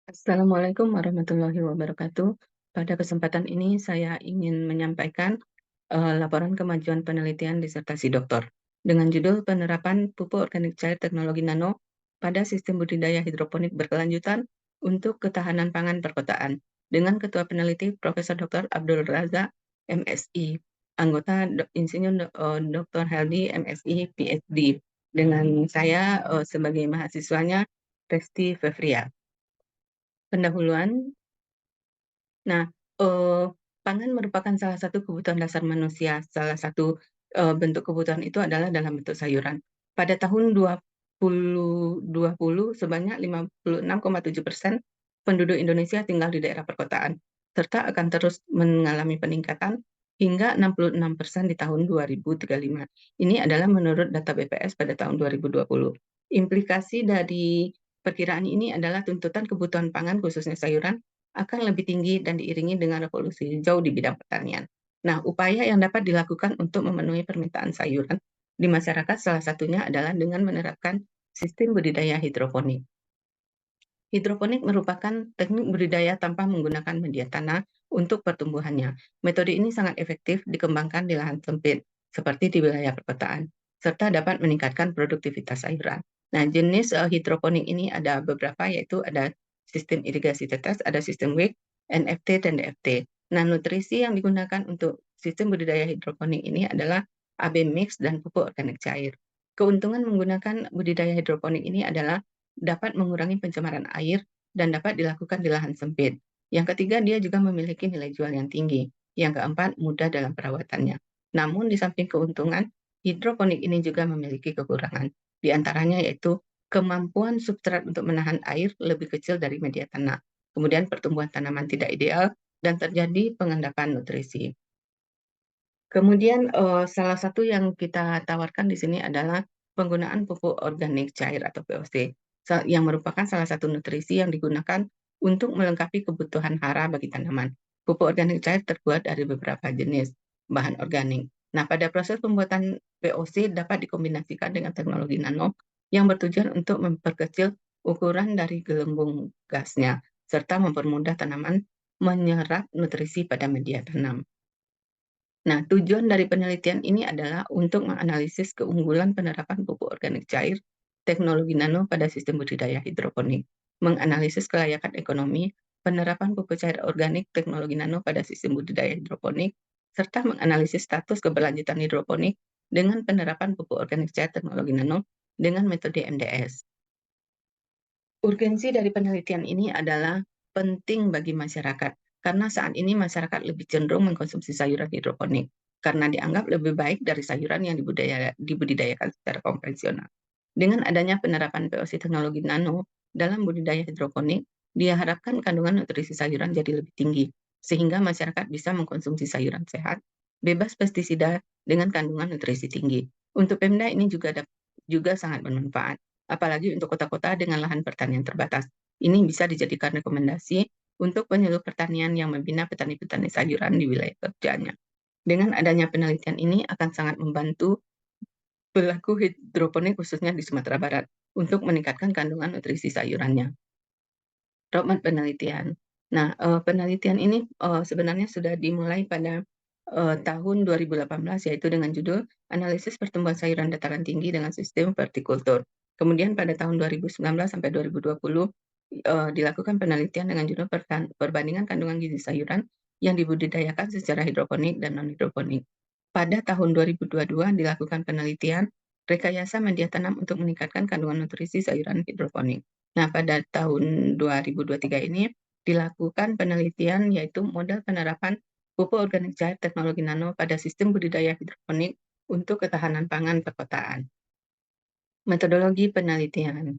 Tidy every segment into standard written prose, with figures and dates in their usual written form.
Assalamualaikum warahmatullahi wabarakatuh. Pada kesempatan ini saya ingin menyampaikan laporan kemajuan penelitian disertasi doktor dengan judul penerapan pupuk organik cair teknologi nano pada sistem budidaya hidroponik berkelanjutan untuk ketahanan pangan perkotaan dengan Ketua Peneliti Profesor Dr. Abdul Razak MSI, anggota Dr. Heldi MSI PhD, dengan saya sebagai mahasiswanya Resti Fevria. Pendahuluan. Nah, pangan merupakan salah satu kebutuhan dasar manusia. Salah satu, bentuk kebutuhan itu adalah dalam bentuk sayuran. Pada tahun 2020 sebanyak 56,7% penduduk Indonesia tinggal di daerah perkotaan, serta akan terus mengalami peningkatan hingga 66% di tahun 2035. Ini adalah menurut data BPS pada tahun 2020. Implikasi dari perkiraan ini adalah tuntutan kebutuhan pangan khususnya sayuran akan lebih tinggi dan diiringi dengan revolusi hijau di bidang pertanian. Nah, upaya yang dapat dilakukan untuk memenuhi permintaan sayuran di masyarakat salah satunya adalah dengan menerapkan sistem budidaya hidroponik. Hidroponik merupakan teknik budidaya tanpa menggunakan media tanah untuk pertumbuhannya. Metode ini sangat efektif dikembangkan di lahan sempit, seperti di wilayah perkotaan, serta dapat meningkatkan produktivitas sayuran. Nah, jenis hidroponik ini ada beberapa, yaitu ada sistem irigasi tetes, ada sistem WIC, NFT, dan DFT. Nah, nutrisi yang digunakan untuk sistem budidaya hidroponik ini adalah AB mix dan pupuk organik cair. Keuntungan menggunakan budidaya hidroponik ini adalah dapat mengurangi pencemaran air dan dapat dilakukan di lahan sempit. Yang ketiga, dia juga memiliki nilai jual yang tinggi. Yang keempat, mudah dalam perawatannya. Namun, di samping keuntungan, hidroponik ini juga memiliki kekurangan. Di antaranya yaitu kemampuan substrat untuk menahan air lebih kecil dari media tanah. Kemudian pertumbuhan tanaman tidak ideal dan terjadi pengendapan nutrisi. Kemudian salah satu yang kita tawarkan di sini adalah penggunaan pupuk organik cair atau POC, yang merupakan salah satu nutrisi yang digunakan untuk melengkapi kebutuhan hara bagi tanaman. Pupuk organik cair terbuat dari beberapa jenis bahan organik. Nah, pada proses pembuatan POC dapat dikombinasikan dengan teknologi nano yang bertujuan untuk memperkecil ukuran dari gelembung gasnya, serta mempermudah tanaman menyerap nutrisi pada media tanam. Nah, tujuan dari penelitian ini adalah untuk menganalisis keunggulan penerapan pupuk organik cair teknologi nano pada sistem budidaya hidroponik, menganalisis kelayakan ekonomi penerapan pupuk cair organik teknologi nano pada sistem budidaya hidroponik, serta menganalisis status keberlanjutan hidroponik dengan penerapan pupuk organik cair teknologi nano dengan metode MDS. Urgensi dari penelitian ini adalah penting bagi masyarakat, karena saat ini masyarakat lebih cenderung mengkonsumsi sayuran hidroponik, karena dianggap lebih baik dari sayuran yang dibudidayakan secara konvensional. Dengan adanya penerapan POC teknologi nano dalam budidaya hidroponik, diharapkan kandungan nutrisi sayuran jadi lebih tinggi, sehingga masyarakat bisa mengkonsumsi sayuran sehat, bebas pestisida dengan kandungan nutrisi tinggi. Untuk Pemda ini juga sangat bermanfaat, apalagi untuk kota-kota dengan lahan pertanian terbatas. Ini bisa dijadikan rekomendasi untuk penyuluh pertanian yang membina petani-petani sayuran di wilayah kerjanya. Dengan adanya penelitian ini akan sangat membantu pelaku hidroponik khususnya di Sumatera Barat untuk meningkatkan kandungan nutrisi sayurannya. Roadmap penelitian. Nah, penelitian ini sebenarnya sudah dimulai pada tahun 2018, yaitu dengan judul Analisis Pertumbuhan Sayuran Dataran Tinggi dengan Sistem Vertikultur. Kemudian pada tahun 2019 sampai 2020 dilakukan penelitian dengan judul Perbandingan Kandungan Gizi Sayuran yang dibudidayakan secara hidroponik dan non-hidroponik. Pada tahun 2022 dilakukan penelitian rekayasa media tanam untuk meningkatkan kandungan nutrisi sayuran hidroponik. Nah, pada tahun 2023 ini dilakukan penelitian yaitu model penerapan pupuk organik cair teknologi nano pada sistem budidaya hidroponik untuk ketahanan pangan perkotaan. Metodologi penelitian.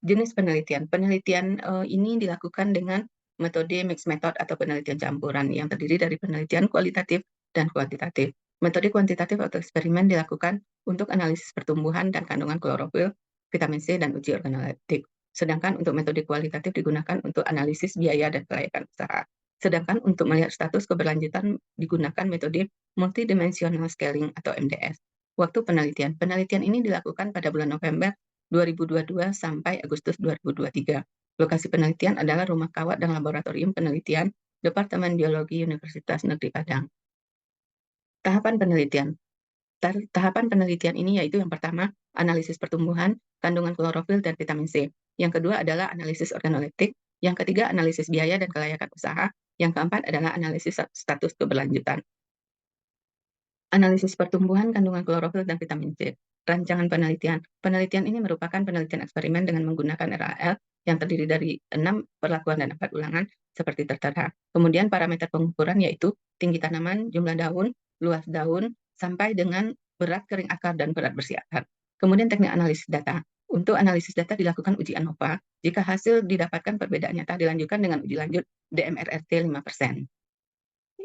Jenis penelitian. Penelitian ini dilakukan dengan metode mixed method atau penelitian campuran yang terdiri dari penelitian kualitatif dan kuantitatif. Metode kuantitatif atau eksperimen dilakukan untuk analisis pertumbuhan dan kandungan klorofil, vitamin C, dan uji organoleptik. Sedangkan untuk metode kualitatif digunakan untuk analisis biaya dan kelayakan usaha. Sedangkan untuk melihat status keberlanjutan digunakan metode multidimensional scaling atau MDS. Waktu penelitian. Penelitian ini dilakukan pada bulan November 2022 sampai Agustus 2023. Lokasi penelitian adalah rumah kawat dan laboratorium penelitian Departemen Biologi Universitas Negeri Padang. Tahapan penelitian. Tahapan penelitian ini yaitu yang pertama, analisis pertumbuhan, kandungan klorofil dan vitamin C. Yang kedua adalah analisis organoleptik. Yang ketiga, analisis biaya dan kelayakan usaha. Yang keempat adalah analisis status keberlanjutan. Analisis pertumbuhan, kandungan klorofil, dan vitamin C. Rancangan penelitian. Penelitian ini merupakan penelitian eksperimen dengan menggunakan RAL yang terdiri dari 6 perlakuan dan 4 ulangan seperti tertera. Kemudian parameter pengukuran yaitu tinggi tanaman, jumlah daun, luas daun, sampai dengan berat kering akar dan berat bersih akar. Kemudian teknik analisis data. Untuk analisis data dilakukan uji ANOVA. Jika hasil didapatkan perbedaan nyata dilanjutkan dengan uji lanjut DMRRT 5%.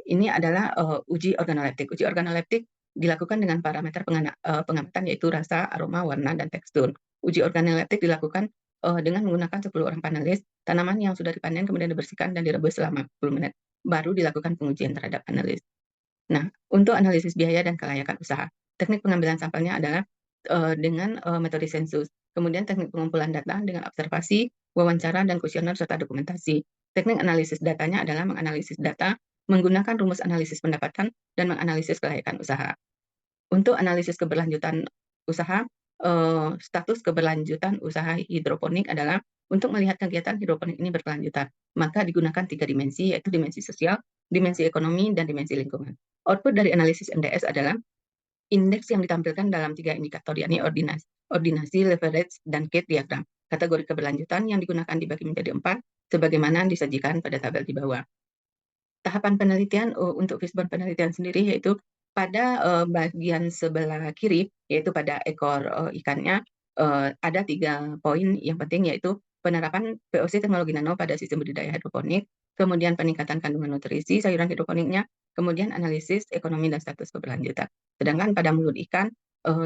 Ini adalah uji organoleptik. Uji organoleptik dilakukan dengan parameter pengamatan yaitu rasa, aroma, warna, dan tekstur. Uji organoleptik dilakukan dengan menggunakan 10 orang panelis, tanaman yang sudah dipanen kemudian dibersihkan dan direbus selama 10 menit. Baru dilakukan pengujian terhadap panelis. Nah, untuk analisis biaya dan kelayakan usaha, teknik pengambilan sampelnya adalah dengan metode sensus. Kemudian teknik pengumpulan data dengan observasi, wawancara, dan kuesioner serta dokumentasi. Teknik analisis datanya adalah menganalisis data menggunakan rumus analisis pendapatan dan menganalisis kelayakan usaha. Untuk analisis keberlanjutan usaha, status keberlanjutan usaha hidroponik adalah untuk melihat kegiatan hidroponik ini berkelanjutan. Maka digunakan 3 dimensi, yaitu dimensi sosial, dimensi ekonomi, dan dimensi lingkungan. Output dari analisis MDS adalah indeks yang ditampilkan dalam 3 indikator, yakni ordinasi, leverage, dan Kate diagram. Kategori keberlanjutan yang digunakan dibagi menjadi 4, sebagaimana disajikan pada tabel di bawah. Tahapan penelitian untuk fishbone penelitian sendiri yaitu pada bagian sebelah kiri, yaitu pada ekor ikannya, ada 3 poin yang penting, yaitu penerapan VOC teknologi nano pada sistem budidaya hidroponik, kemudian peningkatan kandungan nutrisi sayuran hidroponiknya, kemudian analisis ekonomi dan status keberlanjutan. Sedangkan pada mulut ikan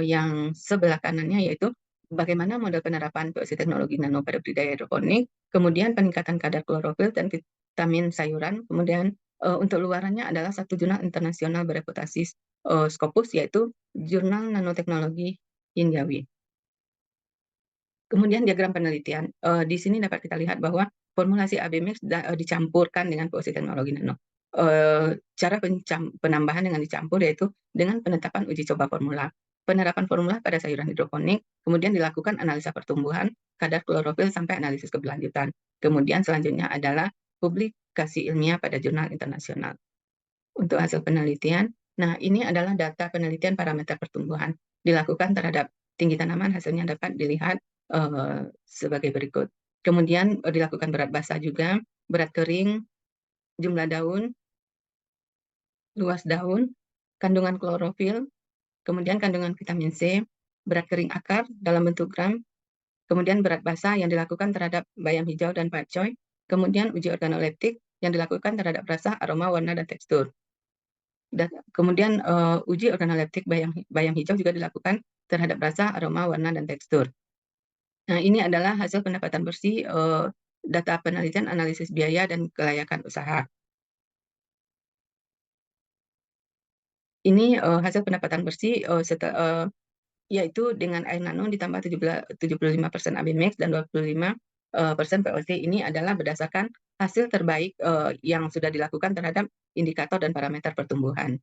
yang sebelah kanannya yaitu bagaimana model penerapan VOC teknologi nano pada budidaya hidroponik, kemudian peningkatan kadar klorofil dan vitamin sayuran, kemudian untuk luarannya adalah satu jurnal internasional bereputasi Scopus, yaitu Jurnal Nanoteknologi Hindiawi. Kemudian diagram penelitian. Di sini dapat kita lihat bahwa formulasi AB mix dicampurkan dengan VOC teknologi nano. Cara penambahan dengan dicampur yaitu dengan penetapan uji coba formula. Penerapan formula pada sayuran hidroponik, kemudian dilakukan analisa pertumbuhan, kadar klorofil sampai analisis keberlanjutan. Kemudian selanjutnya adalah publikasi ilmiah pada jurnal internasional. Untuk hasil penelitian, nah ini adalah data penelitian parameter pertumbuhan dilakukan terhadap tinggi tanaman, hasilnya dapat dilihat sebagai berikut. Kemudian dilakukan berat basah juga, berat kering, jumlah daun, luas daun, kandungan klorofil, kemudian kandungan vitamin C, berat kering akar dalam bentuk gram, kemudian berat basah yang dilakukan terhadap bayam hijau dan pakcoy, kemudian uji organoleptik yang dilakukan terhadap rasa, aroma, warna, dan tekstur. Dan kemudian uji organoleptik bayam hijau juga dilakukan terhadap rasa, aroma, warna, dan tekstur. Nah, ini adalah hasil pendapatan bersih data penelitian analisis biaya dan kelayakan usaha. Ini hasil pendapatan bersih yaitu dengan air nano ditambah 75% AB mix dan 25% VOC. Ini adalah berdasarkan hasil terbaik yang sudah dilakukan terhadap indikator dan parameter pertumbuhan.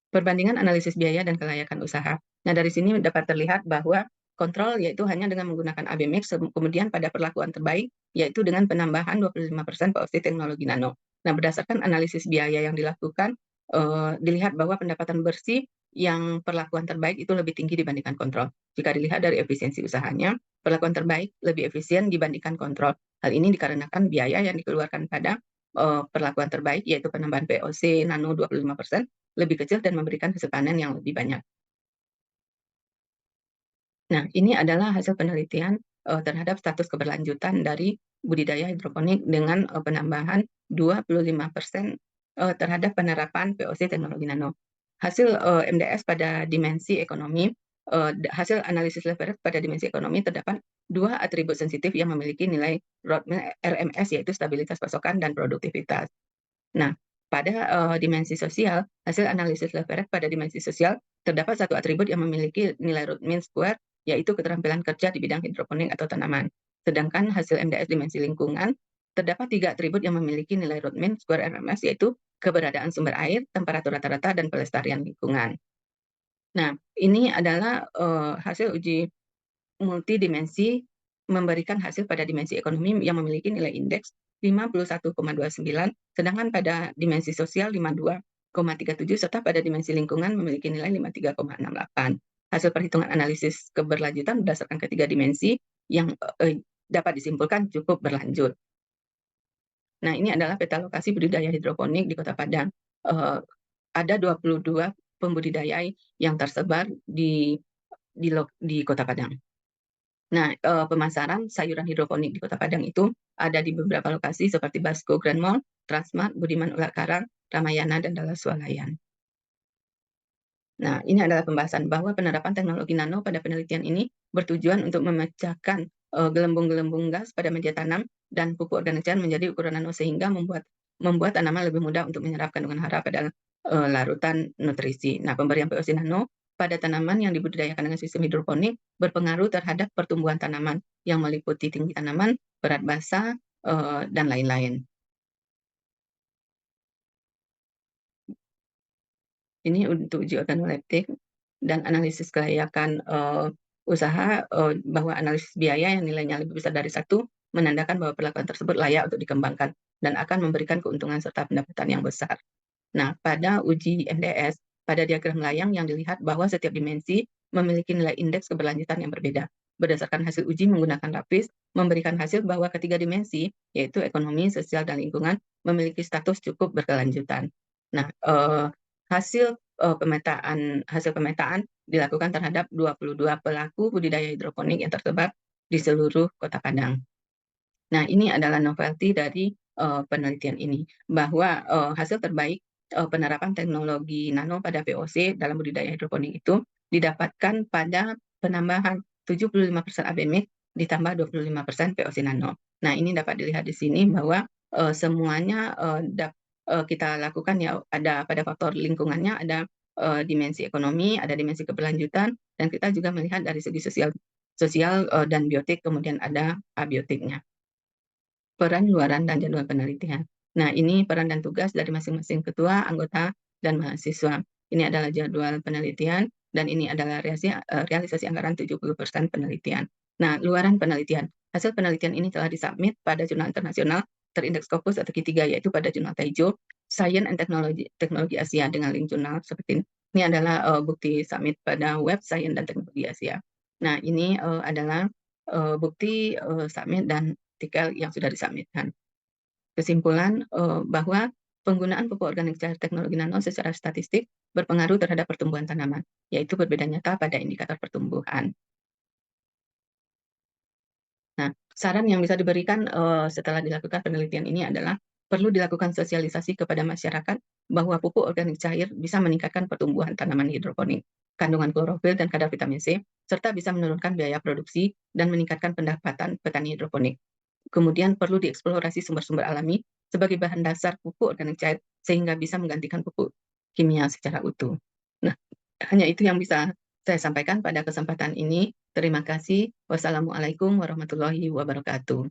Perbandingan analisis biaya dan kelayakan usaha. Nah, dari sini dapat terlihat bahwa kontrol yaitu hanya dengan menggunakan AB mix, kemudian pada perlakuan terbaik yaitu dengan penambahan 25% VOC teknologi nano. Nah, berdasarkan analisis biaya yang dilakukan, dilihat bahwa pendapatan bersih yang perlakuan terbaik itu lebih tinggi dibandingkan kontrol. Jika dilihat dari efisiensi usahanya, perlakuan terbaik lebih efisien dibandingkan kontrol. Hal ini dikarenakan biaya yang dikeluarkan pada perlakuan terbaik yaitu penambahan VOC nano 25% lebih kecil dan memberikan hasil panen yang lebih banyak. Nah, ini adalah hasil penelitian terhadap status keberlanjutan dari budidaya hidroponik dengan penambahan 25% terhadap penerapan VOC teknologi nano. Hasil MDS pada dimensi ekonomi, hasil analisis leverage pada dimensi ekonomi terdapat 2 atribut sensitif yang memiliki nilai RMS yaitu stabilitas pasokan dan produktivitas. Nah, pada dimensi sosial, hasil analisis leverage pada dimensi sosial terdapat satu atribut yang memiliki nilai root mean square, yaitu keterampilan kerja di bidang hidroponik atau tanaman. Sedangkan hasil MDS dimensi lingkungan, terdapat 3 atribut yang memiliki nilai root mean square RMS, yaitu keberadaan sumber air, temperatur rata-rata, dan pelestarian lingkungan. Nah, ini adalah hasil uji multidimensi memberikan hasil pada dimensi ekonomi yang memiliki nilai indeks 51,29, sedangkan pada dimensi sosial 52,37, serta pada dimensi lingkungan memiliki nilai 53,68. Hasil perhitungan analisis keberlanjutan berdasarkan ketiga dimensi yang dapat disimpulkan cukup berlanjut. Nah, ini adalah peta lokasi budidaya hidroponik di Kota Padang. Ada 22 pembudidaya yang tersebar di Kota Padang. Nah, pemasaran sayuran hidroponik di Kota Padang itu ada di beberapa lokasi seperti Basko Grand Mall, Transmart, Budiman Ulak Karang, Ramayana, dan Dallas Swalayan. Nah, ini adalah pembahasan bahwa penerapan teknologi nano pada penelitian ini bertujuan untuk memecahkan gelembung-gelembung gas pada media tanam dan pupuk organik cair menjadi ukuran nano sehingga membuat tanaman lebih mudah untuk menyerap kandungan hara pada larutan nutrisi. Nah, pemberian POC nano pada tanaman yang dibudidayakan dengan sistem hidroponik berpengaruh terhadap pertumbuhan tanaman yang meliputi tinggi tanaman, berat basa, dan lain-lain. Ini untuk uji organoleptik dan analisis kelayakan usaha, bahwa analisis biaya yang nilainya lebih besar dari satu menandakan bahwa perlakuan tersebut layak untuk dikembangkan dan akan memberikan keuntungan serta pendapatan yang besar. Nah, pada uji NDS, pada diagram layang yang dilihat bahwa setiap dimensi memiliki nilai indeks keberlanjutan yang berbeda. Berdasarkan hasil uji menggunakan lapis, memberikan hasil bahwa ketiga dimensi, yaitu ekonomi, sosial, dan lingkungan, memiliki status cukup berkelanjutan. Nah, hasil pemetaan dilakukan terhadap 22 pelaku budidaya hidroponik yang tersebar di seluruh Kota Padang. Nah, ini adalah novelty dari penelitian ini, bahwa hasil terbaik penerapan teknologi nano pada VOC dalam budidaya hidroponik itu didapatkan pada penambahan 75% ABMIC ditambah 25% VOC nano. Nah, ini dapat dilihat di sini bahwa semuanya kita lakukan ya, ada pada faktor lingkungannya, ada dimensi ekonomi, ada dimensi keberlanjutan, dan kita juga melihat dari segi sosial dan biotik, kemudian ada abiotiknya. Peran, luaran, dan jadwal penelitian. Nah, ini peran dan tugas dari masing-masing ketua, anggota, dan mahasiswa. Ini adalah jadwal penelitian, dan ini adalah realisasi anggaran 70% penelitian. Nah, luaran penelitian. Hasil penelitian ini telah disubmit pada jurnal internasional terindeks Scopus atau Q3, yaitu pada jurnal Taijo, Science and Teknologi Asia dengan link jurnal seperti ini. Ini adalah bukti submit pada web Science dan Teknologi Asia. Nah, ini adalah bukti submit dan artikel yang sudah disubmitkan. Kesimpulan bahwa penggunaan pupuk organik cair teknologi nano secara statistik berpengaruh terhadap pertumbuhan tanaman, yaitu berbeda nyata pada indikator pertumbuhan. Nah, saran yang bisa diberikan setelah dilakukan penelitian ini adalah perlu dilakukan sosialisasi kepada masyarakat bahwa pupuk organik cair bisa meningkatkan pertumbuhan tanaman hidroponik, kandungan klorofil dan kadar vitamin C, serta bisa menurunkan biaya produksi dan meningkatkan pendapatan petani hidroponik. Kemudian perlu dieksplorasi sumber-sumber alami sebagai bahan dasar pupuk organik cair sehingga bisa menggantikan pupuk kimia secara utuh. Nah, hanya itu yang bisa saya sampaikan pada kesempatan ini. Terima kasih. Wassalamualaikum warahmatullahi wabarakatuh.